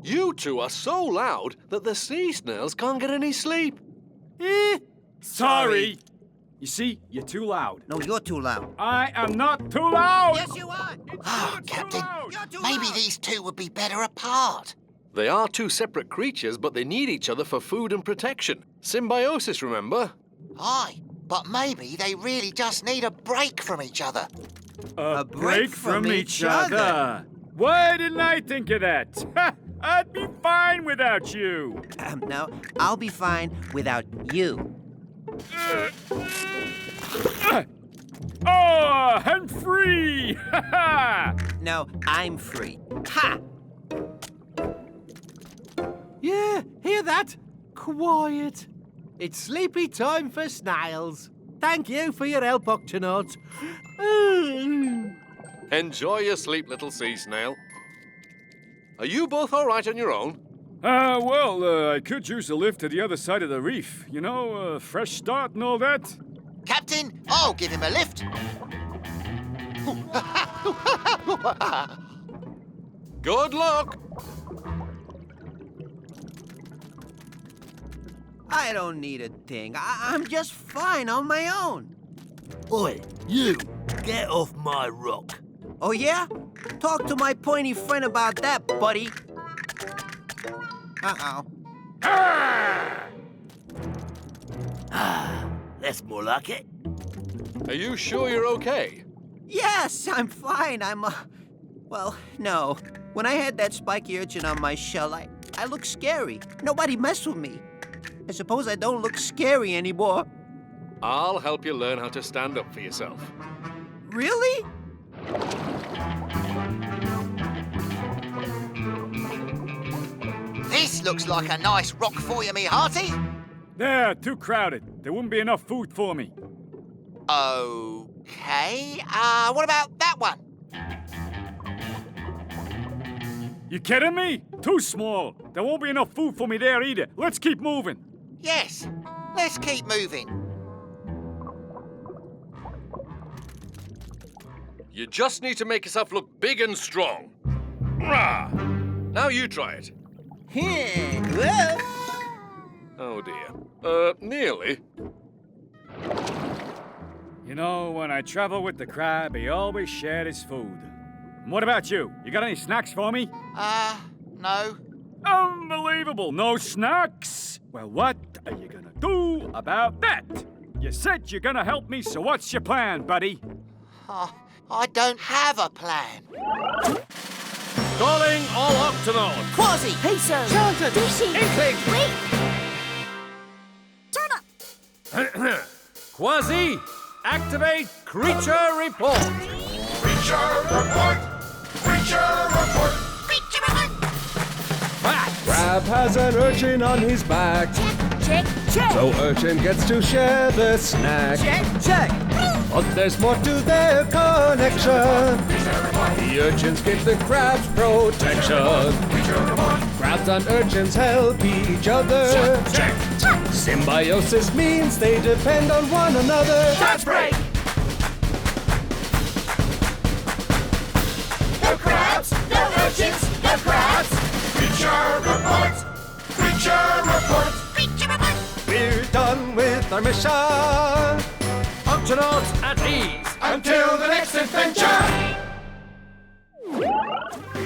You two are so loud that the sea snails can't get any sleep. Sorry. You see, you're too loud. No, you're too loud. I am not too loud. Yes, you are. Ah, Captain, maybe these two would be better apart. They are two separate creatures, but they need each other for food and protection. Symbiosis, remember? Aye, but maybe they really just need a break from each other. A break from each other. Why didn't I think of that? I'd be fine without you. No, I'll be fine without you. Oh, I'm free! No, I'm free. Ha! Yeah, hear that? Quiet. It's sleepy time for snails. Thank you for your help, Octonauts. Enjoy your sleep, little sea snail. Are you both all right on your own? I could use a lift to the other side of the reef. You know, fresh start and all that. Captain, I'll give him a lift. Good luck! I don't need a thing. I'm just fine on my own. Oi, you, get off my rock. Oh, yeah? Talk to my pointy friend about that, buddy. Uh-oh. That's more like it. Are you sure you're okay? Yes, I'm fine. Well, no. When I had that spiky urchin on my shell, I look scary. Nobody messed with me. I suppose I don't look scary anymore. I'll help you learn how to stand up for yourself. Really? This looks like a nice rock for you, me hearty. They're too crowded. There wouldn't be enough food for me. Okay. What about that one? You kidding me? Too small. There won't be enough food for me there either. Let's keep moving. Yes. Let's keep moving. You just need to make yourself look big and strong. Rah! Now you try it. Oh, dear. Nearly. You know, when I travel with the crab, he always shared his food. And what about you? You got any snacks for me? No. Unbelievable! No snacks? Well, what are you gonna do about that? You said you're gonna help me, so what's your plan, buddy? I don't have a plan. Calling all Octonauts. Kwazii! Peso! Inkling! Wait! Turn up! Kwazii, activate creature report. Creature report! Creature report! Creature report! Crab has an urchin on his back, Check, check! so urchin gets to share the snack. Check! But there's more to their connection. The urchins give the crabs protection. Crabs and urchins help each other. Symbiosis means they depend on one another. That's break! No crabs! No urchins! No crabs! Creature report! Creature report! Creature report! We're done with our mission. Octonauts at ease. Until the next adventure!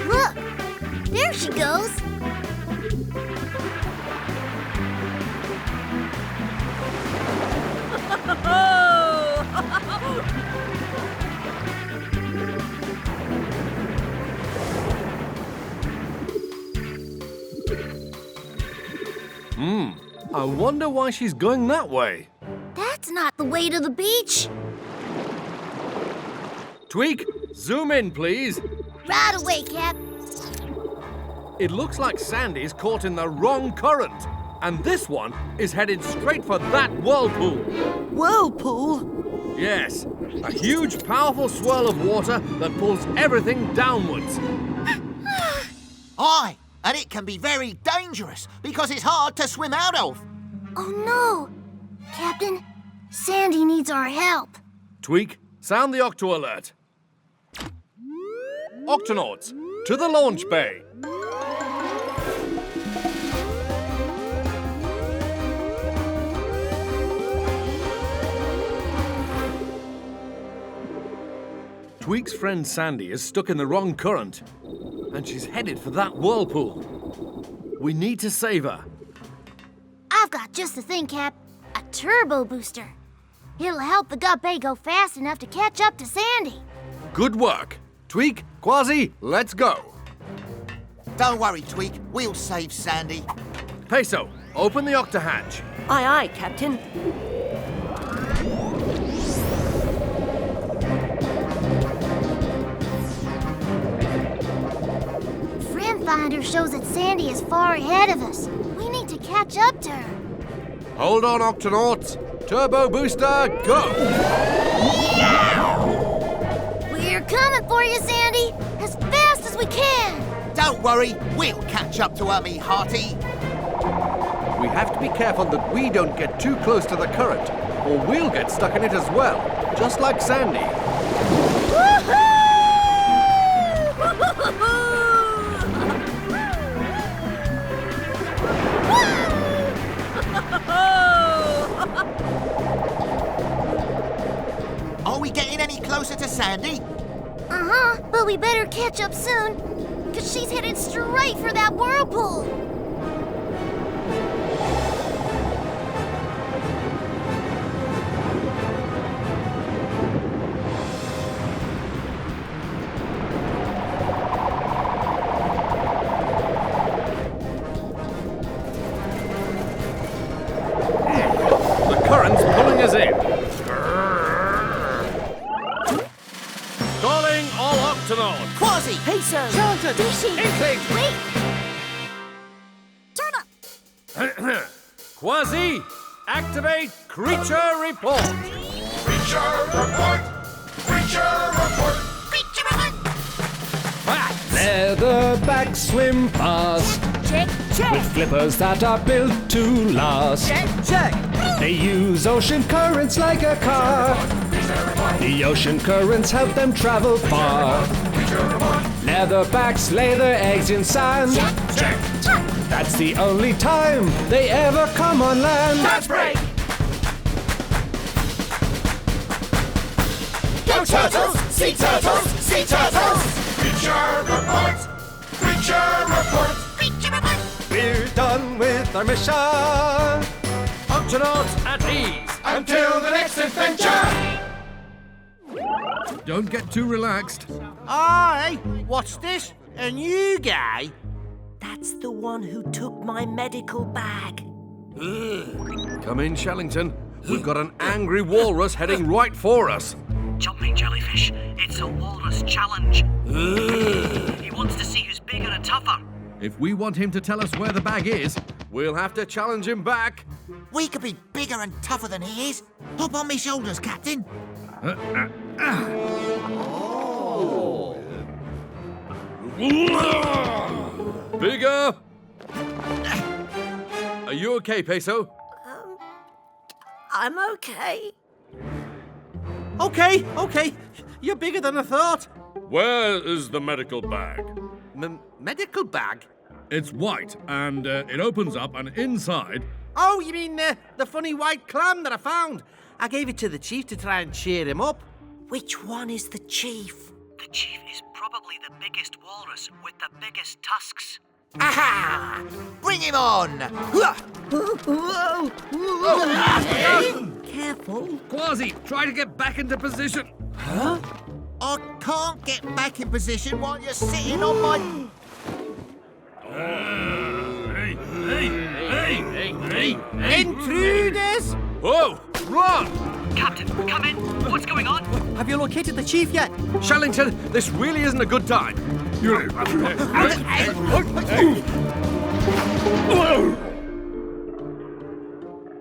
Look! There she goes! I wonder why she's going that way. That's not the way to the beach. Tweak, zoom in, please. Right away, Cap. It looks like Sandy's caught in the wrong current. And this one is headed straight for that whirlpool. Whirlpool? Yes, a huge, powerful swirl of water that pulls everything downwards. Aye, and it can be very dangerous because it's hard to swim out of. Oh, no! Captain, Sandy needs our help. Tweak, sound the Octo alert. Octonauts, to the launch bay. Tweek's friend Sandy is stuck in the wrong current, and she's headed for that whirlpool. We need to save her. I've got just the thing, Cap. A turbo booster. It'll help the gut bay go fast enough to catch up to Sandy. Good work. Tweek, Kwazii, let's go. Don't worry, Tweek. We'll save Sandy. Peso, open the octahatch. Aye, aye, Captain. Friend Finder shows that Sandy is far ahead of us. We need to catch up to her. Hold on, Octonauts. Turbo booster, go! We're coming for you, Sandy, as fast as we can. Don't worry. We'll catch up to her, me hearty. We have to be careful that we don't get too close to the current, or we'll get stuck in it as well, just like Sandy. Are we getting any closer to Sandy? Uh-huh, but we better catch up soon, because she's headed straight for that whirlpool. The current's pulling us in. Calling all Octonauts. Kwazii! Peso! Wait! Turn up! Kwazii, activate creature report. Creature report! Creature report! Leatherback swim fast Check, check! with flippers that are built to last. Check, check! They use ocean currents like a car. The ocean currents help them travel far. Leatherbacks lay their eggs in sand. That's the only time they ever come on land. That's break! Go turtles! Sea turtles! Sea turtles! Creature report! Creature report! We're done with our mission. Octonauts at ease. Until the next adventure! Don't get too relaxed. Aye, what's this? A new guy? That's the one who took my medical bag. Come in, Shellington. We've got an angry walrus heading right for us. Jumping jellyfish, it's a walrus challenge. He wants to see who's bigger and tougher. If we want him to tell us where the bag is, we'll have to challenge him back. We could be bigger and tougher than he is. Hop on me shoulders, Captain. Bigger! Are you okay, Peso? I'm okay. Okay. You're bigger than I thought. Where is the medical bag? Medical bag? It's white, and it opens up, and inside... Oh, you mean the funny white clam that I found? I gave it to the chief to try and cheer him up. Which one is the chief? The chief is probably the biggest walrus with the biggest tusks. Aha! Bring him on! Careful. Kwazii, try to get back into position. I can't get back in position while you're sitting on my... Intruders! Whoa! Run! Captain, come in. What's going on? Have you located the chief yet? Shellington, this really isn't a good time.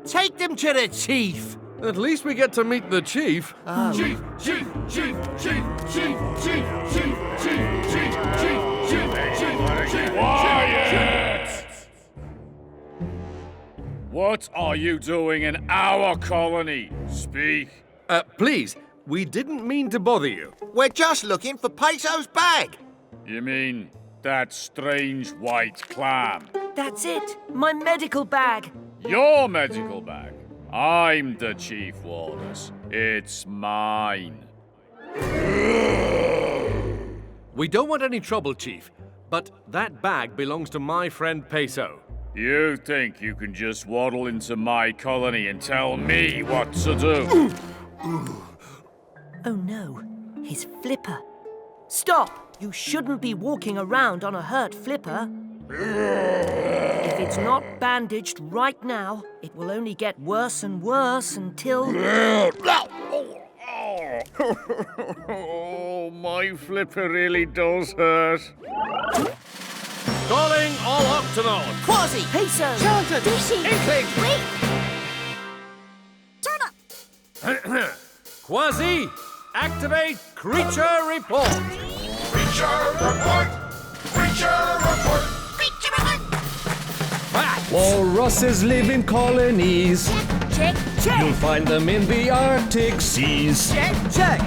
Take them to the chief. At least we get to meet the chief. Chief! Chief! Chief! Chief! Chief! Chief! Chief! Chief! Chief! Chief! Chief! Chief! Quiet! What are you doing in our colony? Speak. Please, we didn't mean to bother you. We're just looking for Peso's bag. You mean that strange white clam? That's it. My medical bag. Your medical bag? I'm the chief walrus. It's mine. We don't want any trouble, Chief, but that bag belongs to my friend Peso. You think you can just waddle into my colony and tell me what to do? Oh no, his flipper. Stop! You shouldn't be walking around on a hurt flipper. If it's not bandaged right now, it will only get worse and worse until... Oh, my flipper really does hurt. Calling all Octonauts! Kwazii! Peso! Charlton! Dishy! Inkling! Wait! Turn up! Kwazii, activate creature report! Creature report! Creature report! Creature report! Walruses live in colonies. Check, check! You'll find them in the Arctic seas. Check, check!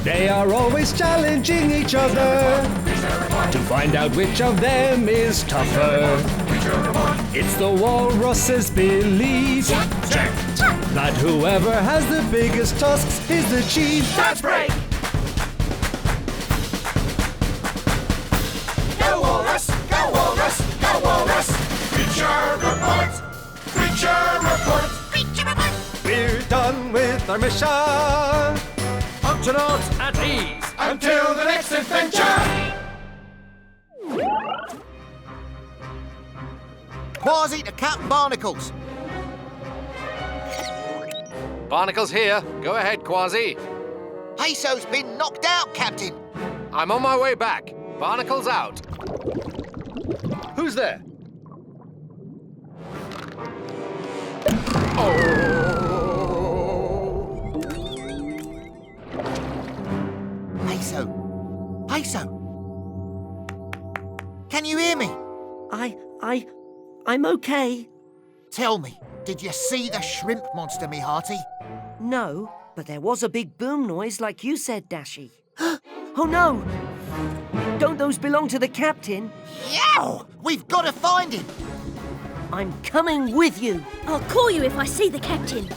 They are always challenging each other to find out which of them is tougher. It's the walrus's belief that whoever has the biggest tusks is the chief. That's break! Go walrus! Go walrus! Go walrus! Creature report! Creature report! Creature report! We're done with our mission. Octonauts at ease! Until the next adventure! Kwazii to Captain Barnacles. Barnacles here. Go ahead, Kwazii. Peso's been knocked out, Captain. I'm on my way back. Barnacles out. Who's there? Peso. Peso. Can you hear me? I'm okay. Tell me, did you see the shrimp monster, me hearty? No, but there was a big boom noise like you said, Dashy. Oh no! Don't those belong to the captain? Yow! We've got to find him. I'm coming with you. I'll call you if I see the captain.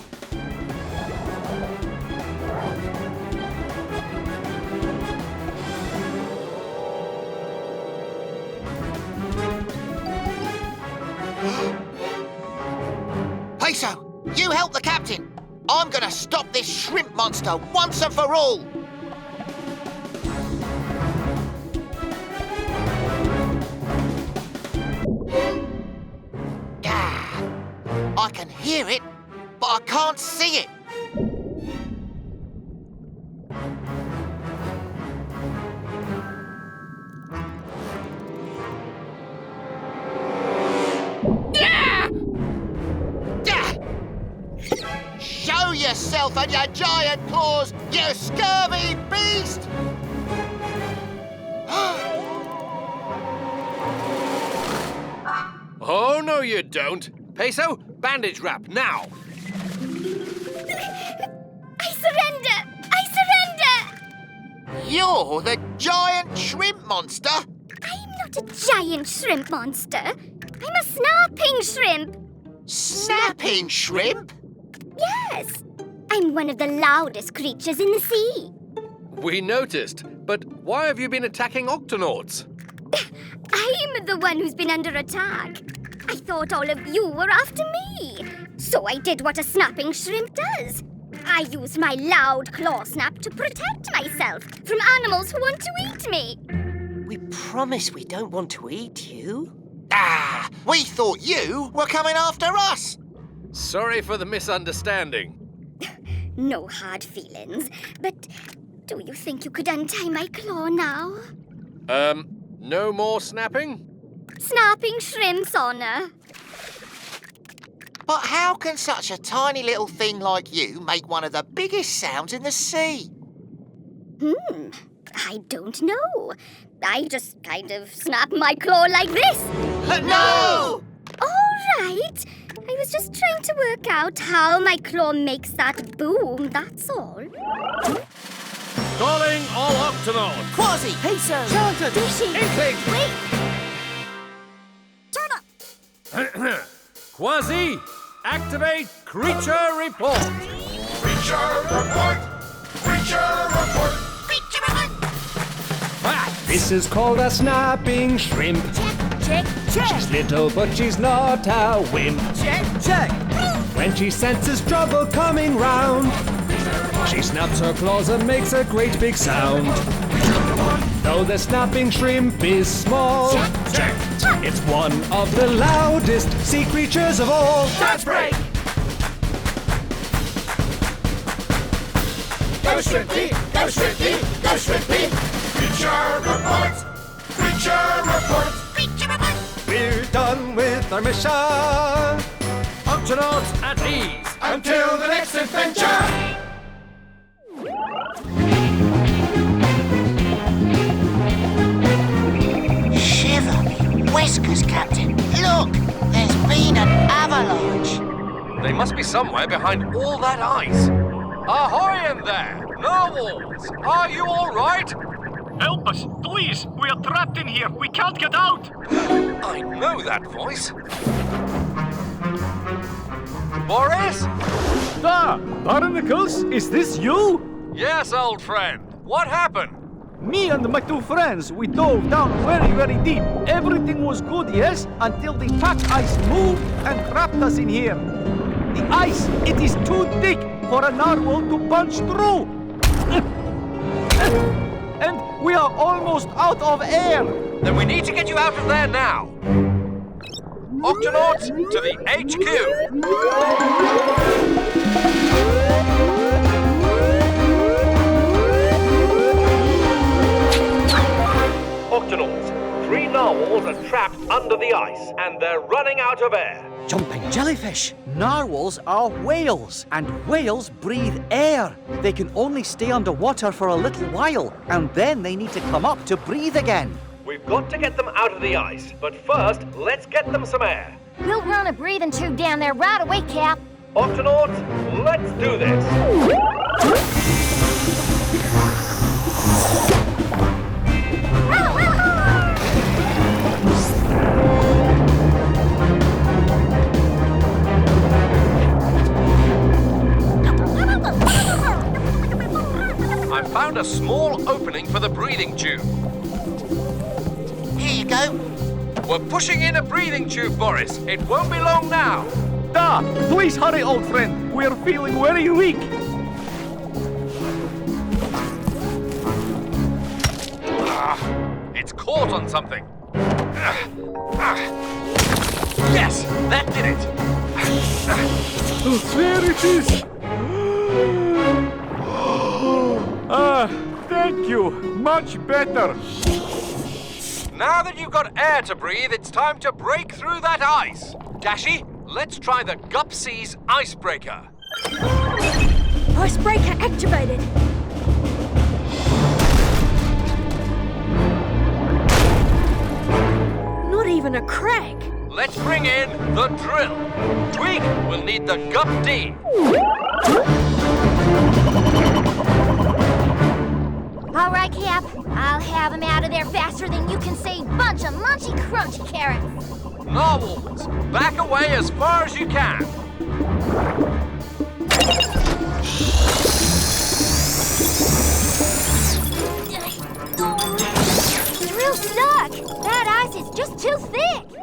Peso, you help the captain. I'm gonna stop this shrimp monster once and for all. I can hear it, but I can't see it. Show yourself and your giant claws, you scurvy beast! Oh, no, you don't. Peso, bandage wrap now. I surrender! I surrender! You're the giant shrimp monster? I'm not a giant shrimp monster. I'm a snapping shrimp. Snapping shrimp? Yes. I'm one of the loudest creatures in the sea. We noticed, but why have you been attacking Octonauts? I'm the one who's been under attack. I thought all of you were after me. So I did what a snapping shrimp does. I used my loud claw snap to protect myself from animals who want to eat me. We promise we don't want to eat you. Ah, we thought you were coming after us. Sorry for the misunderstanding. No hard feelings, but do you think you could untie my claw now? No more snapping? Snapping shrimp's honor. But how can such a tiny little thing like you make one of the biggest sounds in the sea? I don't know. I just kind of snap my claw like this. No! All right. I was just trying to work out how my claw makes that boom, that's all. Calling all Octonauts! Kwazii! Peso! Charlton! Dishy! Inkling! Wait! Turn up! Kwazii, activate creature report! Creature report! Creature report! Creature report! This is called a snapping shrimp. Check, check. She's little, but she's not a wimp. Check, check. When she senses trouble coming round, she snaps her claws and makes a great big sound. Though the snapping shrimp is small, it's one of the loudest sea creatures of all. Dance break! Go Shrimpy! Go Shrimpy! Go Shrimpy! Creature report! Creature report! Creature report! We're done with our mission. Octonauts at ease. Until the next adventure! Shiver me whiskers, Captain. Look, there's been an avalanche. They must be somewhere behind all that ice. Ahoy in there! Narwhals! Are you all right? Help us, please! We are trapped in here. We can't get out. I know that voice. Boris? Barnacles, is this you? Yes, old friend. What happened? Me and my two friends, we dove down very, very deep. Everything was good, yes, until the pack ice moved and trapped us in here. The ice, it is too thick for a narwhal to punch through. And we are almost out of air. Then we need to get you out of there now. Octonauts, to the HQ. Octonauts, 3 narwhals are trapped under the ice, and they're running out of air. Jumping jellyfish. Narwhals are whales, and whales breathe air. They can only stay underwater for a little while, and then they need to come up to breathe again. We've got to get them out of the ice, but first, let's get them some air. We'll run a breathing tube down there right away, Cap. Octonauts, let's do this. I found a small opening for the breathing tube. Here you go. We're pushing in a breathing tube, Boris. It won't be long now. Please hurry, old friend. We're feeling very weak. It's caught on something. Yes, that did it. There it is. Thank you. Much better. Now that you've got air to breathe, it's time to break through that ice. Dashi, let's try the Gupsea's icebreaker. Icebreaker activated. Not even a crack. Let's bring in the drill. Twig will need the Gup-D. All right, Cap. I'll have him out of there faster than you can say bunch of munchy crunchy carrots. Narwhals, back away as far as you can. Drill stuck. That ice is just too thick.